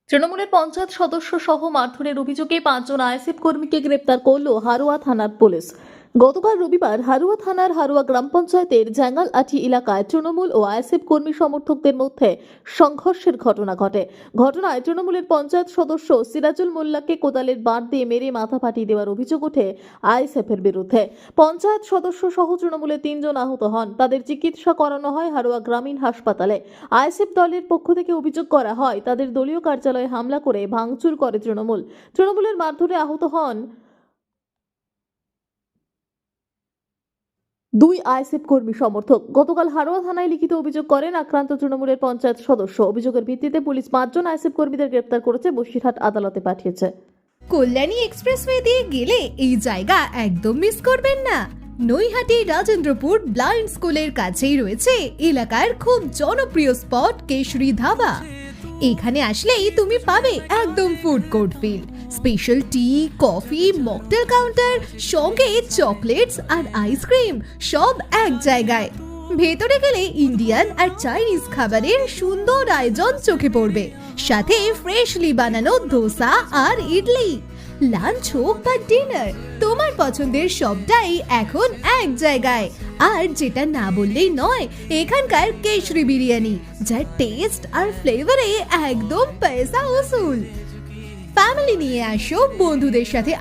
তৃণমূলের পঞ্চায়েত সদস্য সহ মারধরের অভিযোগে 5 জন আইএসএফ কর্মীকে গ্রেপ্তার করল হারোয়া থানার পুলিশ। গতকাল রবিবার হারোয়া থানার হারোয়া গ্রাম পঞ্চায়েতের জাঙ্গালআটি এলাকায় তৃণমূল ও আইএসএফ কর্মী সমর্থকদের মধ্যে সংঘর্ষের ঘটনা ঘটে। ঘটনায় তৃণমূলের পঞ্চায়েত সদস্য সিরাজুল মোল্লাকে কোদালের বাঁট দিয়ে মেরে মাথা ফাটিয়ে দেওয়ার অভিযোগ ওঠে আইএসএফ এর বিরুদ্ধে। পঞ্চায়েত সদস্য সহ তৃণমূলের 3 জন আহত হন, তাদের চিকিৎসা করানো হয় হারোয়া গ্রামীণ হাসপাতালে। আইএসএফ দলের পক্ষ থেকে অভিযোগ করা হয় তাদের দলীয় কার্যালয়ে হামলা করে ভাঙচুর করে তৃণমূলের মারধরে আহত হন 2 আইএসএফ কর্মী সমর্থক। গতকাল হারোয়া থানায় লিখিত অভিযোগ করেন আক্রান্ত তৃণমূলের পঞ্চায়েত সদস্য। অভিযোগের ভিত্তিতে পুলিশ 5 জন আইএসএফ কর্মীদের গ্রেপ্তার করেছে, বসিরহাট আদালতে পাঠিয়েছে। কল্যাণী এক্সপ্রেসওয়ে দিয়ে গেলে এই জায়গা একদম মিস করবেন না। নৈহাটি রাজেন্দ্রপুর ব্লাইন্ড স্কুলের কাছেই রয়েছে এলাকার খুব জনপ্রিয় স্পট কেশরী ধাবা। এখানে আসলেই তুমি পাবে একদম ফুড কোর্ট ফিল, স্পেশাল টি, কফি, মকটেল কাউন্টার, সঙ্গে চকলেটস আর আইসক্রিম সব এক জায়গায়। ভেতরে গেলে ইন্ডিয়ান আর চাইনিজ খাবারের সুন্দর আয়োজন চোখে পড়বে, সাথে ফ্রেশলি বানানো ধোসা আর ইডলি। লাঞ্চ হোক বা ডিনার, তোমার পছন্দের সবটাই এখন এক জায়গায়। আর যেটা না বললেই নয়, এখানকার কেশরি বিরিয়ানি, যার টেস্ট আর ফ্লেভারে একদম পয়সা উসুল। ফ্যামিলি নিয়ে আসো, বন্ধুদের সাথে